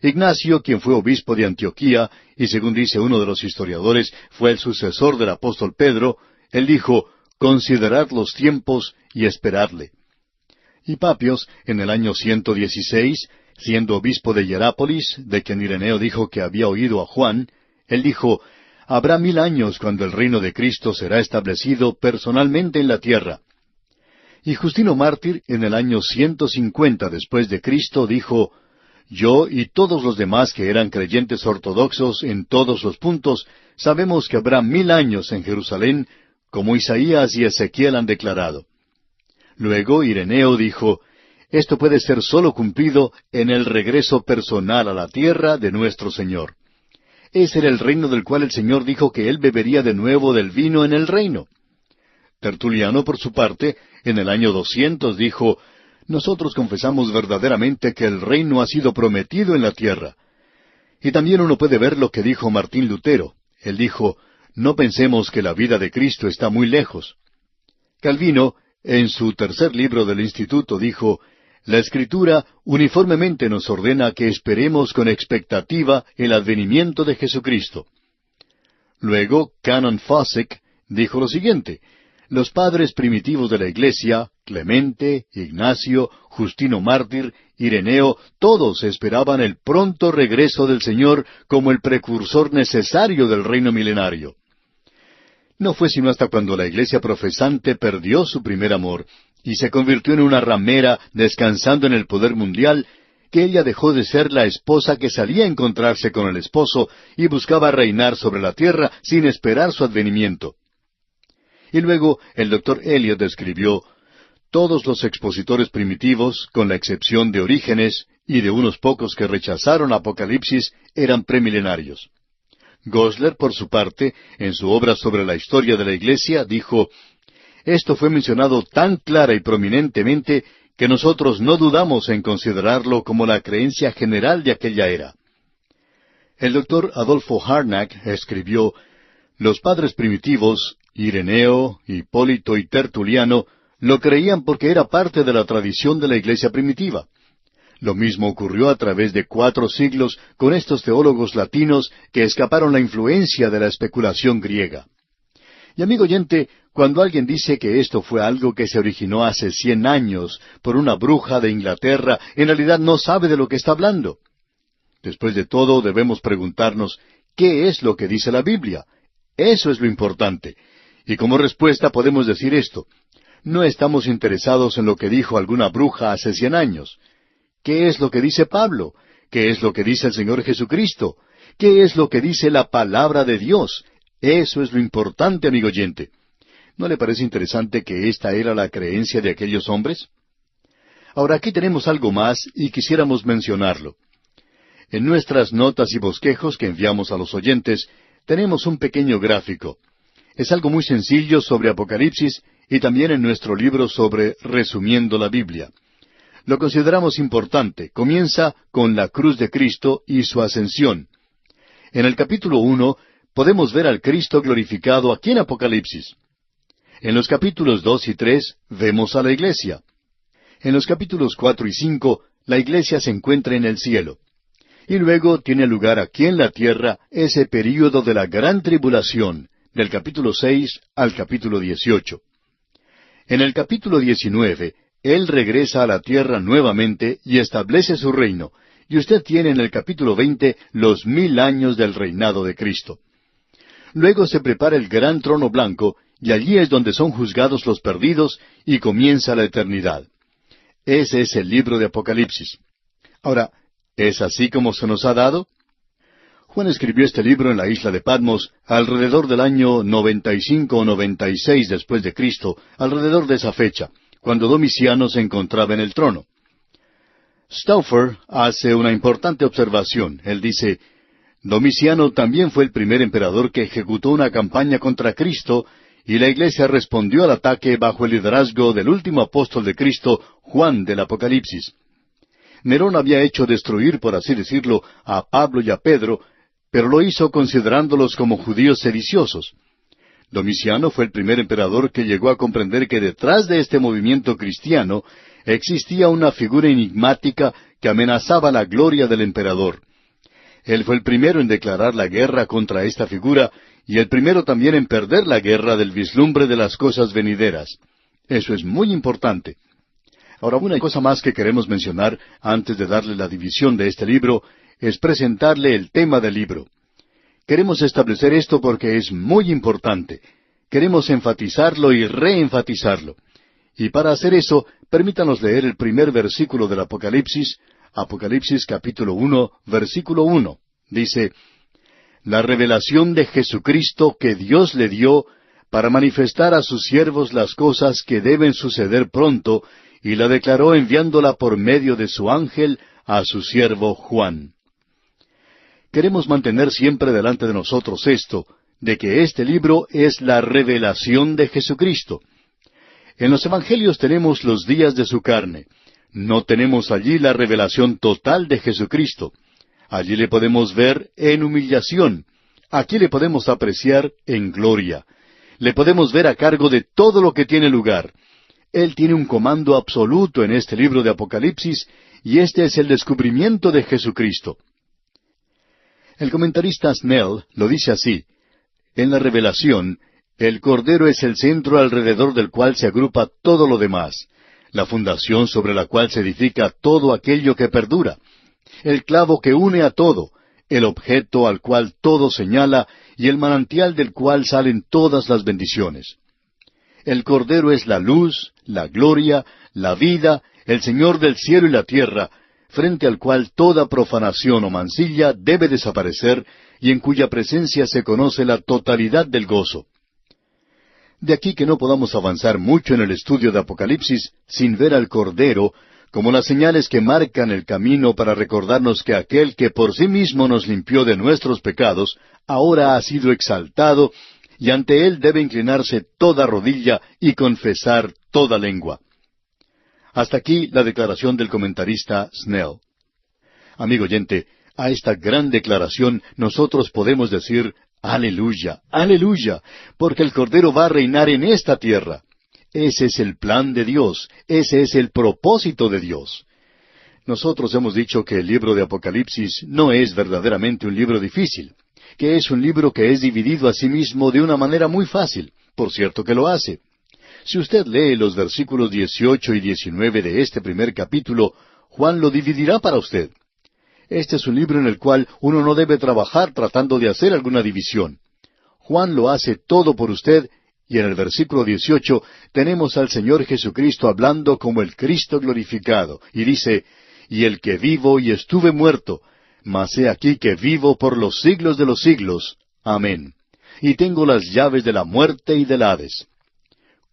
Ignacio, quien fue obispo de Antioquía, y según dice uno de los historiadores, fue el sucesor del apóstol Pedro, él dijo: considerad los tiempos y esperadle. Y Papios, en el año 116, siendo obispo de Hierápolis, de quien Ireneo dijo que había oído a Juan, él dijo: habrá 1000 años cuando el reino de Cristo será establecido personalmente en la tierra. Y Justino Mártir, en el año 150 después de Cristo, dijo: yo y todos los demás que eran creyentes ortodoxos en todos los puntos, sabemos que habrá 1000 años en Jerusalén, como Isaías y Ezequiel han declarado. Luego Ireneo dijo: esto puede ser sólo cumplido en el regreso personal a la tierra de nuestro Señor. Ese era el reino del cual el Señor dijo que Él bebería de nuevo del vino en el reino. Tertuliano, por su parte, en el año 200 dijo: nosotros confesamos verdaderamente que el reino ha sido prometido en la tierra. Y también uno puede ver lo que dijo Martín Lutero. Él dijo: no pensemos que la vida de Cristo está muy lejos. Calvino, en su tercer libro del Instituto, dijo: la Escritura uniformemente nos ordena que esperemos con expectativa el advenimiento de Jesucristo. Luego, Canon Fawcett dijo lo siguiente: los padres primitivos de la Iglesia, Clemente, Ignacio, Justino Mártir, Ireneo, todos esperaban el pronto regreso del Señor como el precursor necesario del reino milenario. No fue sino hasta cuando la Iglesia profesante perdió su primer amor y se convirtió en una ramera descansando en el poder mundial, que ella dejó de ser la esposa que salía a encontrarse con el esposo y buscaba reinar sobre la tierra sin esperar su advenimiento. Y luego el Dr. Eliot escribió: todos los expositores primitivos, con la excepción de Orígenes y de unos pocos que rechazaron Apocalipsis, eran premilenarios. Gosler, por su parte, en su obra sobre la historia de la Iglesia, dijo: esto fue mencionado tan clara y prominentemente que nosotros no dudamos en considerarlo como la creencia general de aquella era. El Dr. Adolfo Harnack escribió: los padres primitivos, Ireneo, Hipólito y Tertuliano, lo creían porque era parte de la tradición de la Iglesia primitiva. Lo mismo ocurrió a través de 4 siglos con estos teólogos latinos que escaparon la influencia de la especulación griega. Y amigo oyente, cuando alguien dice que esto fue algo que se originó hace 100 años por una bruja de Inglaterra, en realidad no sabe de lo que está hablando. Después de todo, debemos preguntarnos: ¿qué es lo que dice la Biblia? Eso es lo importante. Y como respuesta podemos decir esto: no estamos interesados en lo que dijo alguna bruja hace 100 años. ¿Qué es lo que dice Pablo? ¿Qué es lo que dice el Señor Jesucristo? ¿Qué es lo que dice la palabra de Dios? Eso es lo importante, amigo oyente. ¿No le parece interesante que esta era la creencia de aquellos hombres? Ahora aquí tenemos algo más y quisiéramos mencionarlo. En nuestras notas y bosquejos que enviamos a los oyentes, tenemos un pequeño gráfico. Es algo muy sencillo sobre Apocalipsis y también en nuestro libro sobre Resumiendo la Biblia. Lo consideramos importante. Comienza con la cruz de Cristo y su ascensión. En el capítulo 1 podemos ver al Cristo glorificado aquí en Apocalipsis. En los capítulos 2 y 3 vemos a la iglesia. En los capítulos 4 y 5 la iglesia se encuentra en el cielo. Y luego tiene lugar aquí en la tierra ese período de la gran tribulación, del capítulo 6 al capítulo 18. En el capítulo 19, Él regresa a la tierra nuevamente y establece su reino, y usted tiene en el capítulo 20 los 1000 años del reinado de Cristo. Luego se prepara el gran trono blanco, y allí es donde son juzgados los perdidos, y comienza la eternidad. Ese es el libro de Apocalipsis. Ahora, ¿es así como se nos ha dado? Juan escribió este libro en la isla de Patmos alrededor del año 95 o 96 después de Cristo, alrededor de esa fecha, cuando Domiciano se encontraba en el trono. Stauffer hace una importante observación. Él dice, Domiciano también fue el primer emperador que ejecutó una campaña contra Cristo, y la Iglesia respondió al ataque bajo el liderazgo del último apóstol de Cristo, Juan del Apocalipsis. Nerón había hecho destruir, por así decirlo, a Pablo y a Pedro, pero lo hizo considerándolos como judíos sediciosos. Domiciano fue el primer emperador que llegó a comprender que detrás de este movimiento cristiano existía una figura enigmática que amenazaba la gloria del emperador. Él fue el primero en declarar la guerra contra esta figura y el primero también en perder la guerra del vislumbre de las cosas venideras. Eso es muy importante. Ahora, una cosa más que queremos mencionar antes de darle la división de este libro es presentarle el tema del libro. Queremos establecer esto porque es muy importante. Queremos enfatizarlo y reenfatizarlo. Y para hacer eso, permítanos leer el primer versículo del Apocalipsis, Apocalipsis capítulo 1, versículo 1. Dice, la revelación de Jesucristo que Dios le dio para manifestar a sus siervos las cosas que deben suceder pronto, y la declaró enviándola por medio de su ángel a su siervo Juan. Queremos mantener siempre delante de nosotros esto, de que este libro es la revelación de Jesucristo. En los Evangelios tenemos los días de su carne. No tenemos allí la revelación total de Jesucristo. Allí le podemos ver en humillación. Aquí le podemos apreciar en gloria. Le podemos ver a cargo de todo lo que tiene lugar. Él tiene un comando absoluto en este libro de Apocalipsis, y este es el descubrimiento de Jesucristo. El comentarista Snell lo dice así, en la revelación, el Cordero es el centro alrededor del cual se agrupa todo lo demás, la fundación sobre la cual se edifica todo aquello que perdura, el clavo que une a todo, el objeto al cual todo señala y el manantial del cual salen todas las bendiciones. El Cordero es la luz, la gloria, la vida, el Señor del cielo y la tierra, frente al cual toda profanación o mancilla debe desaparecer y en cuya presencia se conoce la totalidad del gozo. De aquí que no podamos avanzar mucho en el estudio de Apocalipsis sin ver al Cordero como las señales que marcan el camino para recordarnos que aquel que por sí mismo nos limpió de nuestros pecados, ahora ha sido exaltado, y ante Él debe inclinarse toda rodilla y confesar toda lengua. Hasta aquí la declaración del comentarista Snell. Amigo oyente, a esta gran declaración nosotros podemos decir, aleluya, aleluya, porque el Cordero va a reinar en esta tierra. Ese es el plan de Dios, ese es el propósito de Dios. Nosotros hemos dicho que el libro de Apocalipsis no es verdaderamente un libro difícil, que es un libro que es dividido a sí mismo de una manera muy fácil, por cierto que lo hace. Si usted lee los versículos 18 y 19 de este primer capítulo, Juan lo dividirá para usted. Este es un libro en el cual uno no debe trabajar tratando de hacer alguna división. Juan lo hace todo por usted, y en el versículo 18 tenemos al Señor Jesucristo hablando como el Cristo glorificado, y dice, «Y el que vivo y estuve muerto, mas he aquí que vivo por los siglos de los siglos. Amén. Y tengo las llaves de la muerte y del Hades».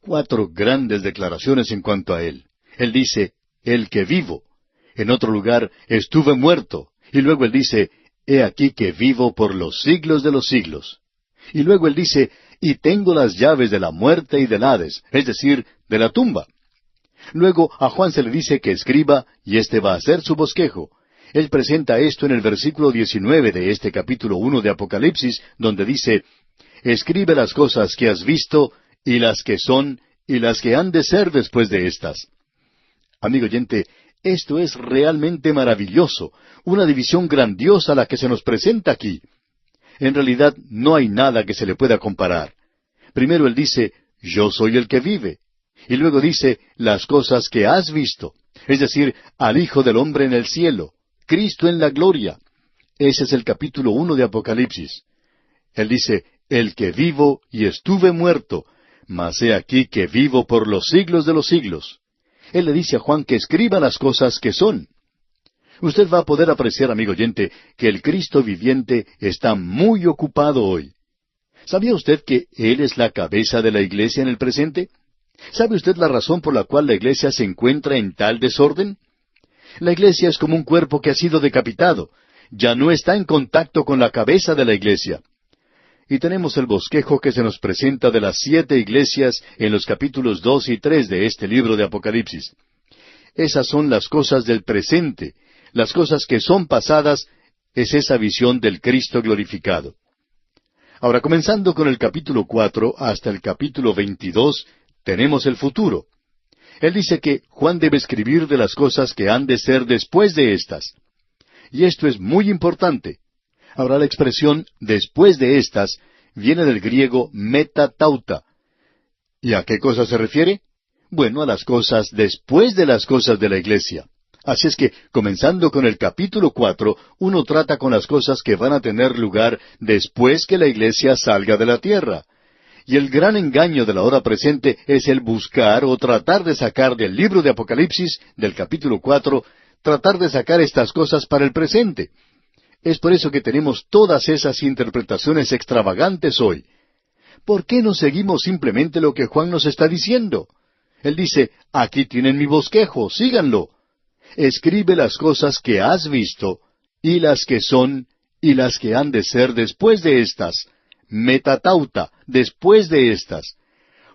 4 grandes declaraciones en cuanto a Él. Él dice, «el que vivo». En otro lugar, «estuve muerto». Y luego Él dice, «he aquí que vivo por los siglos de los siglos». Y luego Él dice, «y tengo las llaves de la muerte y del Hades», es decir, de la tumba. Luego a Juan se le dice que escriba, y este va a ser su bosquejo. Él presenta esto en el versículo 19 de este capítulo 1 de Apocalipsis, donde dice, «escribe las cosas que has visto, y las que son, y las que han de ser después de estas». Amigo oyente, Esto es realmente maravilloso, una división grandiosa la que se nos presenta aquí. En realidad no hay nada que se le pueda comparar. Primero él dice, yo soy el que vive. Y luego dice, las cosas que has visto. Es decir, al Hijo del Hombre en el cielo, Cristo en la gloria. Ese es el capítulo 1 de Apocalipsis. Él dice, el que vivo y estuve muerto, mas he aquí que vivo por los siglos de los siglos. Él le dice a Juan que escriba las cosas que son. Usted va a poder apreciar, amigo oyente, que el Cristo viviente está muy ocupado hoy. ¿Sabía usted que Él es la cabeza de la iglesia en el presente? ¿Sabe usted la razón por la cual la iglesia se encuentra en tal desorden? La iglesia es como un cuerpo que ha sido decapitado. Ya no está en contacto con la cabeza de la iglesia. Y tenemos el bosquejo que se nos presenta de las 7 iglesias en los capítulos 2 y 3 de este libro de Apocalipsis. Esas son las cosas del presente. Las cosas que son pasadas es esa visión del Cristo glorificado. Ahora, comenzando con el capítulo 4 hasta el capítulo 22, tenemos el futuro. Él dice que Juan debe escribir de las cosas que han de ser después de estas. Y esto es muy importante. Ahora, la expresión después de estas viene del griego metatauta. ¿Y a qué cosa se refiere? Bueno, a las cosas después de las cosas de la iglesia. Así es que, comenzando con el capítulo 4, uno trata con las cosas que van a tener lugar después que la iglesia salga de la tierra. Y el gran engaño de la hora presente es el buscar o tratar de sacar del libro de Apocalipsis, del capítulo 4, tratar de sacar estas cosas para el presente. Es por eso que tenemos todas esas interpretaciones extravagantes hoy. ¿Por qué no seguimos simplemente lo que Juan nos está diciendo? Él dice, aquí tienen mi bosquejo, síganlo. Escribe las cosas que has visto, y las que son, y las que han de ser después de estas. Metatauta, después de estas.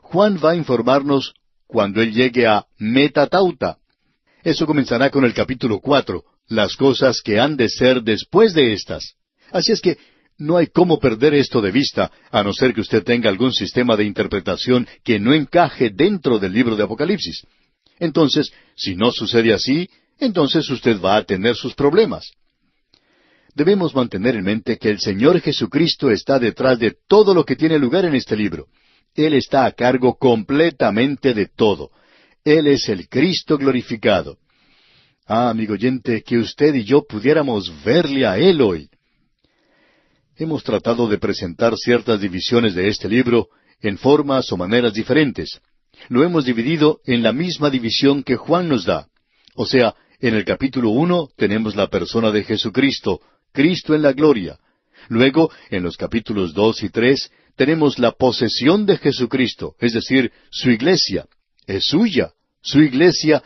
Juan va a informarnos cuando él llegue a metatauta. Eso comenzará con el capítulo 4, las cosas que han de ser después de estas. Así es que no hay cómo perder esto de vista, a no ser que usted tenga algún sistema de interpretación que no encaje dentro del libro de Apocalipsis. Entonces, si no sucede así, entonces usted va a tener sus problemas. Debemos mantener en mente que el Señor Jesucristo está detrás de todo lo que tiene lugar en este libro. Él está a cargo completamente de todo. Él es el Cristo glorificado. Ah, amigo oyente, que usted y yo pudiéramos verle a Él hoy. Hemos tratado de presentar ciertas divisiones de este libro en formas o maneras diferentes. Lo hemos dividido en la misma división que Juan nos da. O sea, en el capítulo 1 tenemos la persona de Jesucristo, Cristo en la gloria. Luego, en los capítulos 2 y 3, tenemos la posesión de Jesucristo, es decir, su iglesia. Es suya, su iglesia,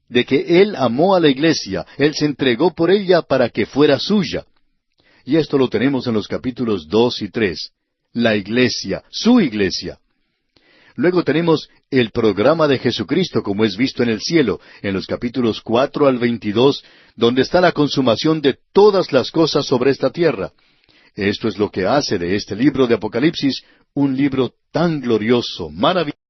de que Él amó a la iglesia, Él se entregó por ella para que fuera suya. Y esto lo tenemos en los capítulos 2 y 3. La iglesia, su iglesia. Luego tenemos el programa de Jesucristo como es visto en el cielo, en los capítulos 4 al 22, donde está la consumación de todas las cosas sobre esta tierra. Esto es lo que hace de este libro de Apocalipsis un libro tan glorioso, maravilloso.